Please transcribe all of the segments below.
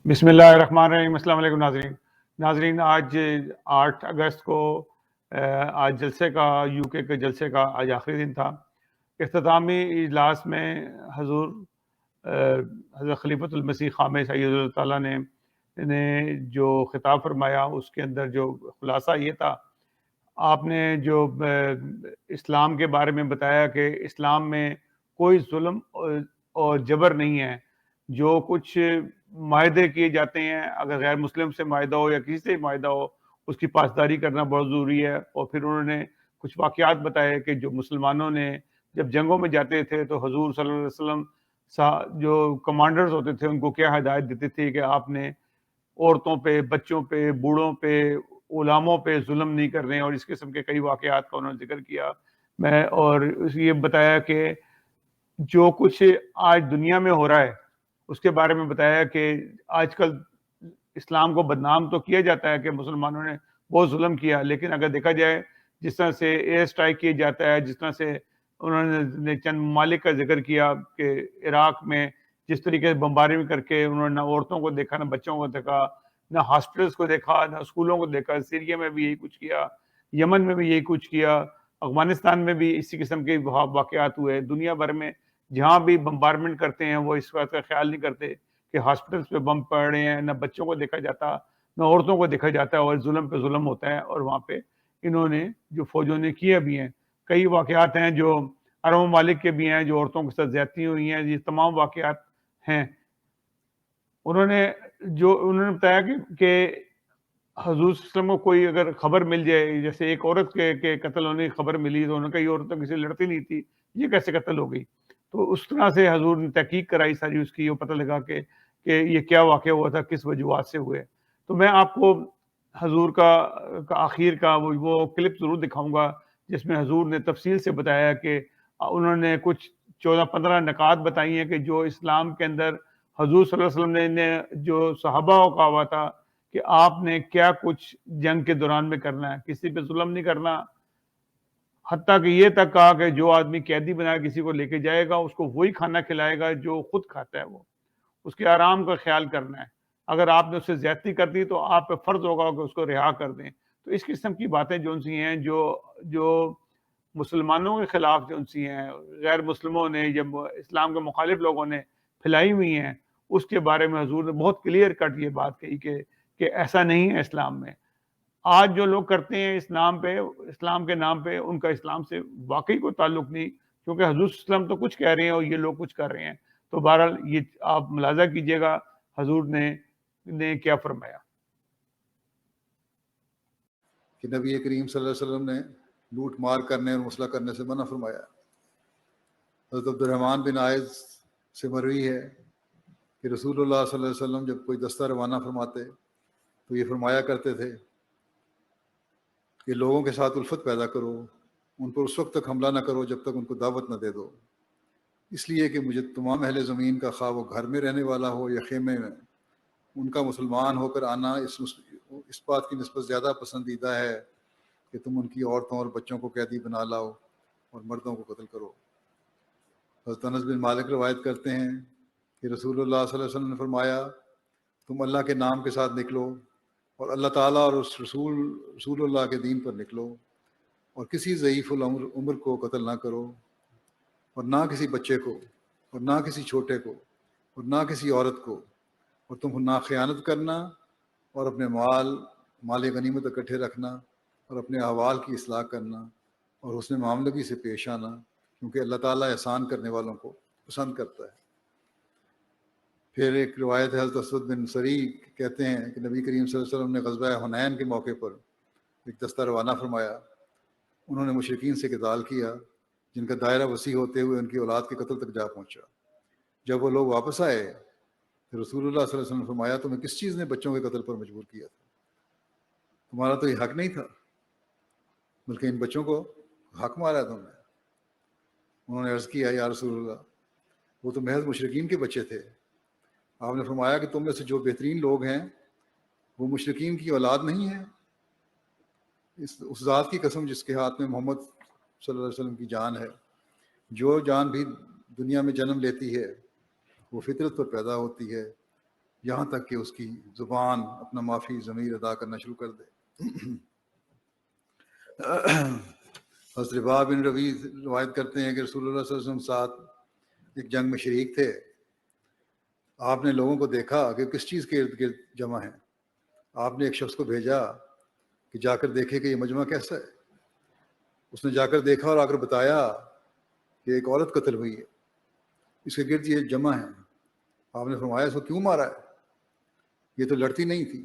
بسم اللہ الرحمن الرحیم۔ السلام علیکم ناظرین آج 8 اگست کو آج جلسے کا یو کے جلسے کا آج آخری دن تھا۔ اختتامی اجلاس میں حضور حضرت خلیفۃ المسیح خامس سید اللہ تعالیٰ نے جو خطاب فرمایا اس کے اندر جو خلاصہ یہ تھا، آپ نے جو اسلام کے بارے میں بتایا کہ اسلام میں کوئی ظلم اور جبر نہیں ہے۔ جو کچھ معاہدے کیے جاتے ہیں، اگر غیر مسلم سے معاہدہ ہو یا کسی سے معاہدہ ہو، اس کی پاسداری کرنا بہت ضروری ہے۔ اور پھر انہوں نے کچھ واقعات بتائے کہ جو مسلمانوں نے جب جنگوں میں جاتے تھے تو حضور صلی اللہ علیہ وسلم جو کمانڈرز ہوتے تھے ان کو کیا ہدایت دیتے تھے کہ آپ نے عورتوں پہ، بچوں پہ، بوڑھوں پہ، غلاموں پہ ظلم نہیں کرنے، اور اس قسم کے کئی واقعات کا انہوں نے ذکر کیا۔ اور یہ بتایا کہ جو کچھ آج دنیا میں ہو رہا ہے اس کے بارے میں بتایا کہ آج کل اسلام کو بدنام تو کیا جاتا ہے کہ مسلمانوں نے بہت ظلم کیا، لیکن اگر دیکھا جائے جس طرح سے ایئر سٹرائک کیا جاتا ہے، جس طرح سے انہوں نے چند ممالک کا ذکر کیا کہ عراق میں جس طریقے سے بمبارنگ کر کے انہوں نے نہ عورتوں کو دیکھا، نہ بچوں کو دیکھا، نہ ہاسپٹلس کو دیکھا، نہ اسکولوں کو دیکھا۔ سیریا میں بھی یہی کچھ کیا، یمن میں بھی یہی کچھ کیا، افغانستان میں بھی اسی قسم کے واقعات ہوئے۔ دنیا بھر میں جہاں بھی بمبارمنٹ کرتے ہیں وہ اس بات کا خیال نہیں کرتے کہ ہاسپٹلس پہ بم پڑ رہے ہیں، نہ بچوں کو دیکھا جاتا، نہ عورتوں کو دیکھا جاتا، اور ظلم پہ ظلم ہوتا ہے۔ اور وہاں پہ انہوں نے جو فوجوں نے کیا بھی ہیں، کئی واقعات ہیں جو عرب ممالک کے بھی ہیں جو عورتوں کے ساتھ زیادتی ہوئی ہیں، یہ تمام واقعات ہیں۔ انہوں نے بتایا کہ حضور صلی اللہ علیہ وسلم کو کوئی اگر خبر مل جائے، جیسے ایک عورت کے قتل ہونے کی خبر ملی تو انہوں نے کہا یہ عورت تو کسی لڑتی نہیں تھی، یہ کیسے قتل ہو گئی؟ تو اس طرح سے حضور نے تحقیق کرائی ساری اس کی، وہ پتہ لگا کہ یہ کیا واقعہ ہوا تھا، کس وجوہات سے ہوئے۔ تو میں آپ کو حضور کا آخر کا وہ کلپ ضرور دکھاؤں گا جس میں حضور نے تفصیل سے بتایا کہ انہوں نے کچھ 14-15 نکات بتائی ہیں کہ جو اسلام کے اندر حضور صلی اللہ علیہ وسلم نے جو صحابہ کو کہا ہوا تھا کہ آپ نے کیا کچھ جنگ کے دوران میں کرنا ہے، کسی پہ ظلم نہیں کرنا، حتیٰ کہ یہ تک کہا کہ جو آدمی قیدی بنا کسی کو لے کے جائے گا اس کو وہی کھانا کھلائے گا جو خود کھاتا ہے، وہ اس کے آرام کا خیال کرنا ہے۔ اگر آپ نے اس سے زیادتی کر دی تو آپ پہ فرض ہوگا کہ اس کو رہا کر دیں۔ تو اس قسم کی باتیں جو سی ہیں جو مسلمانوں کے خلاف جو سی ہیں، غیر مسلموں نے، جب اسلام کے مخالف لوگوں نے پھیلائی ہوئی ہیں، اس کے بارے میں حضور نے بہت کلیئر کٹ یہ بات کہی کہ ایسا نہیں ہے اسلام میں۔ آج جو لوگ کرتے ہیں اسلام کے نام پہ، ان کا اسلام سے واقعی کوئی تعلق نہیں، کیونکہ حضور صلی اللہ علیہ وسلم تو کچھ کہہ رہے ہیں اور یہ لوگ کچھ کر رہے ہیں۔ تو بہرحال یہ آپ ملاحظہ کیجئے گا حضور نے کیا فرمایا کہ نبی کریم صلی اللہ علیہ وسلم نے لوٹ مار کرنے اور مسئلہ کرنے سے منع فرمایا۔ حضرت عبد الرحمن بن عائض سے مروی ہے کہ رسول اللہ صلی اللہ علیہ وسلم جب کوئی دستہ روانہ فرماتے تو یہ فرمایا کرتے تھے کہ لوگوں کے ساتھ الفت پیدا کرو، ان پر اس وقت تک حملہ نہ کرو جب تک ان کو دعوت نہ دے دو، اس لیے کہ مجھے تمام اہل زمین کا، خواہ وہ گھر میں رہنے والا ہو یا خیمے میں، ان کا مسلمان ہو کر آنا اس بات کی نسبت زیادہ پسندیدہ ہے کہ تم ان کی عورتوں اور بچوں کو قیدی بنا لاؤ اور مردوں کو قتل کرو۔ حضرت انس بن مالک روایت کرتے ہیں کہ رسول اللہ صلی اللہ علیہ وسلم نے فرمایا، تم اللہ کے نام کے ساتھ نکلو اور اللہ تعالیٰ اور اس رسول اللہ کے دین پر نکلو، اور کسی ضعیف العمر کو قتل نہ کرو، اور نہ کسی بچے کو، اور نہ کسی چھوٹے کو، اور نہ کسی عورت کو، اور تم نہ خیانت کرنا، اور اپنے مال غنیمت اکٹھے رکھنا، اور اپنے احوال کی اصلاح کرنا، اور حسن معاملگی سے پیش آنا، کیونکہ اللہ تعالیٰ احسان کرنے والوں کو پسند کرتا ہے۔ پھر ایک روایت ہے، حضرت اسود بن سری کہتے ہیں کہ نبی کریم صلی اللہ علیہ وسلم نے غزوہ حنین کے موقع پر ایک دستہ روانہ فرمایا۔ انہوں نے مشرکین سے قتال کیا جن کا دائرہ وسیع ہوتے ہوئے ان کی اولاد کے قتل تک جا پہنچا۔ جب وہ لوگ واپس آئے تو رسول اللہ صلی اللہ علیہ وسلم نے فرمایا، تمہیں کس چیز نے بچوں کے قتل پر مجبور کیا تھا؟ تمہارا تو یہ حق نہیں تھا، بلکہ ان بچوں کو حق مارا تم نے۔ انہوں نے عرض کیا، یا رسول اللہ، وہ تو محض مشرکین کے بچے تھے۔ آپ نے فرمایا کہ تم میں سے جو بہترین لوگ ہیں وہ مشرکین کی اولاد نہیں ہیں۔ اس ذات کی قسم جس کے ہاتھ میں محمد صلی اللہ علیہ وسلم کی جان ہے، جو جان بھی دنیا میں جنم لیتی ہے وہ فطرت پر پیدا ہوتی ہے، یہاں تک کہ اس کی زبان اپنا معافی ضمیر ادا کرنا شروع کر دے۔ حضرت رباح بن ربیع روایت کرتے ہیں کہ رسول اللہ صلی اللہ علیہ وسلم ساتھ ایک جنگ میں شریک تھے۔ آپ نے لوگوں کو دیکھا کہ کس چیز کے ارد گرد جمع ہیں۔ آپ نے ایک شخص کو بھیجا کہ جا کر دیکھے کہ یہ مجمع کیسا ہے۔ اس نے جا کر دیکھا اور آ کر بتایا کہ ایک عورت قتل ہوئی ہے، اس کے گرد یہ جمع ہیں۔ آپ نے فرمایا اس کو کیوں مارا ہے؟ یہ تو لڑتی نہیں تھی۔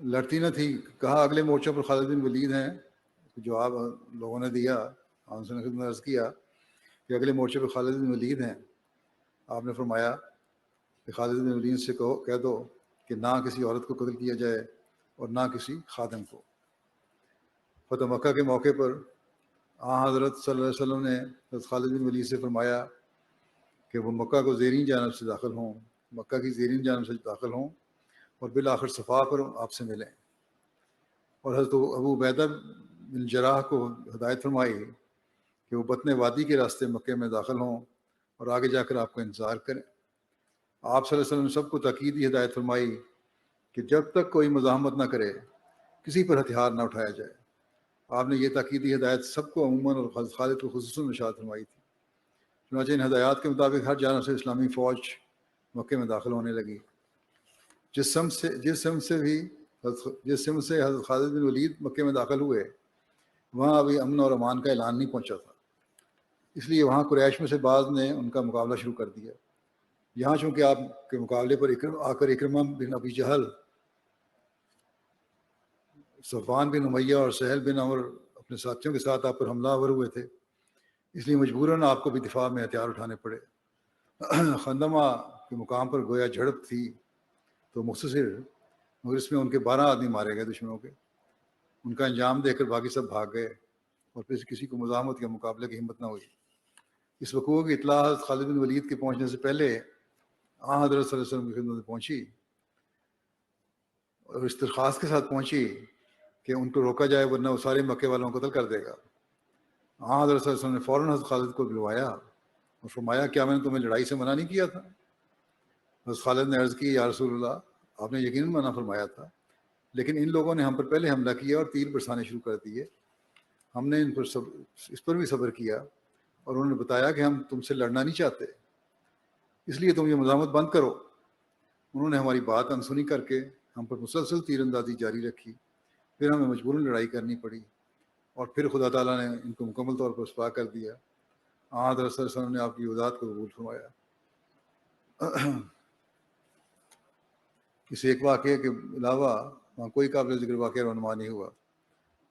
لڑتی نہ تھی۔ کہا اگلے مورچوں پر خالد بن ولید ہیں۔ جواب لوگوں نے دیا، آپ نے خدمت میں عرض کیا کہ اگلے مورچے پر خالد بن ولید ہیں۔ آپ نے فرمایا کہ خالد بن ولید سے کہہ دو کہ نہ کسی عورت کو قتل کیا جائے اور نہ کسی خادم کو۔ فتح مکہ کے موقع پر حضرت صلی اللہ علیہ وسلم نے حضرت خالد بن ولید سے فرمایا کہ وہ مکہ کو زیریں جانب سے داخل ہوں، مکہ کی زیریں جانب سے داخل ہوں اور بالآخر صفا پر آپ سے ملیں۔ اور حضرت ابو عبیدہ بن جراح کو ہدایت فرمائی کہ وہ بطن وادی کے راستے مکے میں داخل ہوں اور آگے جا کر آپ کو انتظار کریں۔ آپ صلی اللہ علیہ وسلم نے سب کو تاکیدی ہدایت فرمائی کہ جب تک کوئی مزاحمت نہ کرے کسی پر ہتھیار نہ اٹھایا جائے۔ آپ نے یہ تاکیدی ہدایت سب کو عموماً اور خالد کو خصوصاً ارشاد فرمائی تھی۔ چنانچہ ان ہدایات کے مطابق ہر جانب سے اسلامی فوج مکے میں داخل ہونے لگی۔ جس سمت سے حضرت خالد بن ولید مکے میں داخل ہوئے وہاں ابھی امن اور امان کا اعلان نہیں پہنچا تھا، اس لیے وہاں قریش میں سے بعض نے ان کا مقابلہ شروع کر دیا۔ یہاں چونکہ آپ کے مقابلے پر آ کر اکرمہ بن ابی جہل، صفوان بن امیہ اور سہل بن عمر اپنے ساتھیوں کے ساتھ آپ پر حملہ آور ہوئے تھے، اس لیے مجبوراً آپ کو بھی دفاع میں ہتھیار اٹھانے پڑے۔ خندمہ کے مقام پر گویا جھڑپ تھی تو مختصر، مگر اس میں ان کے 12 آدمی مارے گئے دشمنوں کے۔ ان کا انجام دیکھ کر باقی سب بھاگ گئے اور پھر کسی کو مزاحمت یا مقابلے کی ہمت نہ ہوئی۔ اس وقوع کی اطلاع حضرت خالد بن ولید کے پہنچنے سے پہلے حضرت صلی اللہ علیہ وسلم کی خدمت میں پہنچی اور اس درخواست کے ساتھ پہنچی کہ ان کو روکا جائے ورنہ وہ سارے مکے والوں کو قتل کر دے گا۔ حضرت صلی اللہ علیہ وسلم نے فوراً حضرت خالد کو بلوایا اور فرمایا کیا میں نے تمہیں لڑائی سے منع نہیں کیا تھا؟ حضرت خالد نے عرض کی یا رسول اللہ، آپ نے یقیناً منع فرمایا تھا، لیکن ان لوگوں نے ہم پر پہلے حملہ کیا اور تیر برسانے شروع کر دیے۔ ہم نے اس پر بھی صبر کیا اور انہوں نے بتایا کہ ہم تم سے لڑنا نہیں چاہتے، اس لیے تم یہ مزاحمت بند کرو۔ انہوں نے ہماری بات انسنی کر کے ہم پر مسلسل تیر اندازی جاری رکھی، پھر ہمیں مجبوراً لڑائی کرنی پڑی اور پھر خدا تعالیٰ نے ان کو مکمل طور پر رسوا کر دیا۔ حضرت صلی اللہ علیہ وسلم نے آپ کی وضاحت کو قبول فرمایا۔ اس ایک واقعے کے علاوہ وہاں کوئی قابل ذکر واقعہ رونما نہیں ہوا۔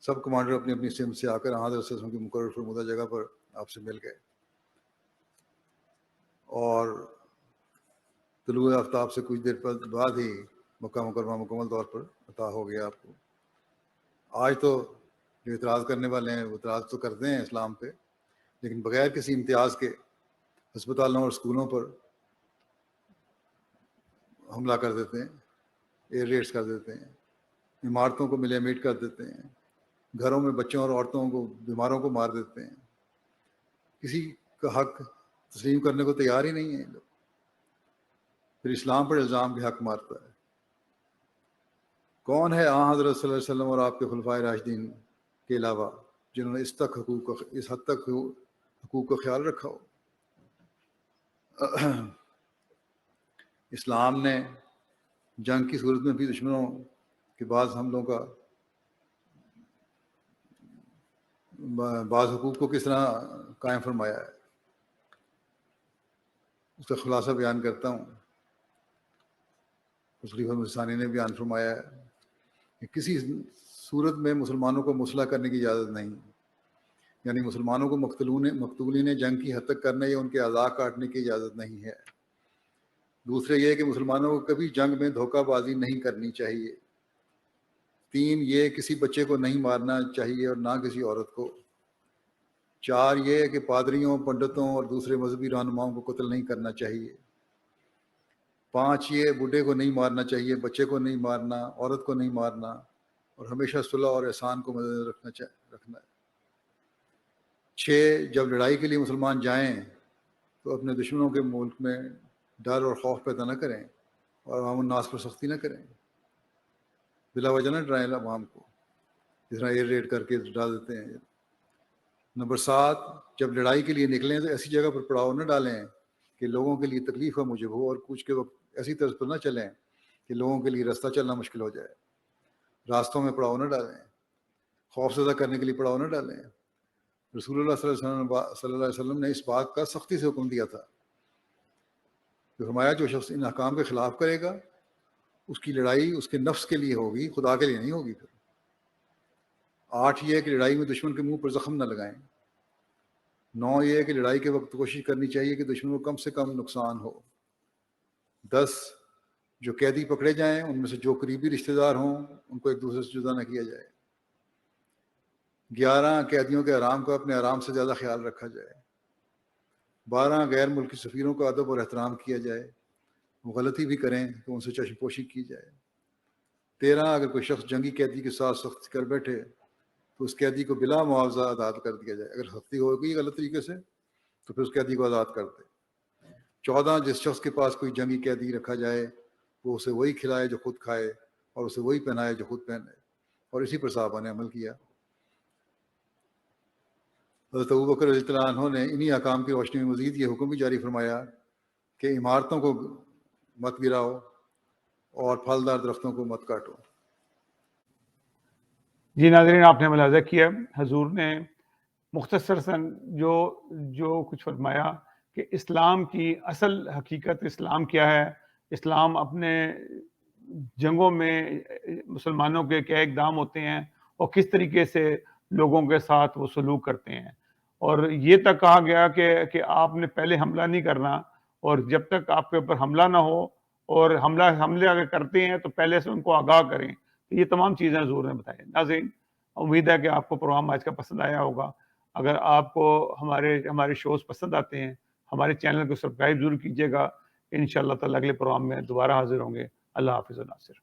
سب کمانڈر اپنی اپنی سمت سے آ کر حضرت صلی اللہ علیہ وسلم کی مقرر فرمودہ جگہ پر آپ سے مل گئے اور طلوع آفتاب سے کچھ دیر بعد ہی مکہ مکرمہ مکمل طور پر عطا ہو گیا آپ کو۔ آج تو جو اعتراض کرنے والے ہیں وہ اعتراض تو کرتے ہیں اسلام پہ، لیکن بغیر کسی امتیاز کے ہسپتالوں اور اسکولوں پر حملہ کر دیتے ہیں، ایئر ریڈز کر دیتے ہیں، عمارتوں کو ملے میٹ کر دیتے ہیں، گھروں میں بچوں اور عورتوں کو، بیماروں کو مار دیتے ہیں۔ کسی کا حق تسلیم کرنے کو تیار ہی نہیں ہے لوگ، پھر اسلام پر الزام کے حق مارتا ہے۔ کون ہے حضرت صلی اللہ علیہ وسلم اور آپ کے خلفائے راشدین کے علاوہ جنہوں نے اس حد تک حقوق کا خیال رکھا ہو؟ اسلام نے جنگ کی صورت میں بھی دشمنوں کے بعض حملوں کا بعض حقوق کو کس طرح قائم فرمایا ہے، اس کا خلاصہ بیان کرتا ہوں۔ خلیفہ ثانی نے بیان فرمایا ہے کہ کسی صورت میں مسلمانوں کو مسلح کرنے کی اجازت نہیں، یعنی مسلمانوں کو مقتولین جنگ کی حد تک کرنے یا ان کے اعضاء کاٹنے کی اجازت نہیں ہے۔ دوسرے یہ کہ مسلمانوں کو کبھی جنگ میں دھوکہ بازی نہیں کرنی چاہیے۔ 3 یہ کسی بچے کو نہیں مارنا چاہیے اور نہ کسی عورت کو۔ 4 یہ کہ پادریوں، پنڈتوں اور دوسرے مذہبی رہنماؤں کو قتل نہیں کرنا چاہیے۔ 5 یہ بوڑھے کو نہیں مارنا چاہیے، بچے کو نہیں مارنا، عورت کو نہیں مارنا، اور ہمیشہ صلح اور احسان کو مد نظر رکھنا ہے۔ 6 جب لڑائی کے لیے مسلمان جائیں تو اپنے دشمنوں کے ملک میں ڈر اور خوف پیدا نہ کریں اور عوام الناس پر سختی نہ کریں، بلا وجہ نہ ڈرائیں عوام کو جس طرح ایئر ریڈ کر کے ڈال دیتے ہیں۔ نمبر 7، جب لڑائی کے لیے نکلیں تو ایسی جگہ پر پڑاؤ نہ ڈالیں کہ لوگوں کے لیے تکلیف کا موجب ہو، اور کوچ کے وقت ایسی طرز پر نہ چلیں کہ لوگوں کے لیے راستہ چلنا مشکل ہو جائے۔ راستوں میں پڑاؤ نہ ڈالیں، خوف زدہ کرنے کے لیے پڑاؤ نہ ڈالیں۔ رسول اللہ صلی اللہ علیہ وسلم نے اس بات کا سختی سے حکم دیا تھا کہ فرمایا جو شخص ان احکام کے خلاف کرے گا اس کی لڑائی اس کے نفس کے لیے ہوگی، خدا کے لیے نہیں ہوگی۔ پھر 8 یہ ہے کہ لڑائی میں دشمن کے منہ پر زخم نہ لگائیں۔ 9 یہ ہے کہ لڑائی کے وقت کوشش کرنی چاہیے کہ دشمن کو کم سے کم نقصان ہو۔ 10 جو قیدی پکڑے جائیں ان میں سے جو قریبی رشتہ دار ہوں ان کو ایک دوسرے سے جدا نہ کیا جائے۔ 11 قیدیوں کے آرام کا اپنے آرام سے زیادہ خیال رکھا جائے۔ 12 غیر ملکی سفیروں کا ادب اور احترام کیا جائے، وہ غلطی بھی کریں تو ان سے چشم پوشی کی جائے۔ 13 اگر کوئی شخص جنگی قیدی کے ساتھ سختی کر بیٹھے تو اس قیدی کو بلا معاوضہ آزاد کر دیا جائے، اگر سختی ہوگی غلط طریقے سے تو پھر اس قیدی کو آزاد کر دے۔ 14 جس شخص کے پاس کوئی جنگی قیدی رکھا جائے وہ اسے وہی کھلائے جو خود کھائے اور اسے وہی پہنائے جو خود پہنے، اور اسی پر صحابہ نے عمل کیا۔ حضرت ابوبکر رضی اللہ عنہ نے انہی احکام کی روشنی میں مزید یہ حکم بھی جاری فرمایا کہ عمارتوں کو مت گراؤ اور پھلدار درختوں کو مت کاٹو۔ جی ناظرین، آپ نے ملاحظہ کیا حضور نے مختصر سن جو کچھ فرمایا کہ اسلام کی اصل حقیقت اسلام کیا ہے، اسلام اپنے جنگوں میں مسلمانوں کے کیا اقدام ہوتے ہیں اور کس طریقے سے لوگوں کے ساتھ وہ سلوک کرتے ہیں، اور یہ تک کہا گیا کہ آپ نے پہلے حملہ نہیں کرنا، اور جب تک آپ کے اوپر حملہ نہ ہو اور حملے اگر کرتے ہیں تو پہلے سے ان کو آگاہ کریں۔ یہ تمام چیزیں حضور نے بتائی۔ ناظرین، امید ہے کہ آپ کو پروگرام آج کا پسند آیا ہوگا۔ اگر آپ کو ہمارے شوز پسند آتے ہیں ہمارے چینل کو سبسکرائب ضرور کیجیے گا۔ انشاءاللہ تعالی اگلے پروگرام میں دوبارہ حاضر ہوں گے۔ اللہ حافظ ناصر۔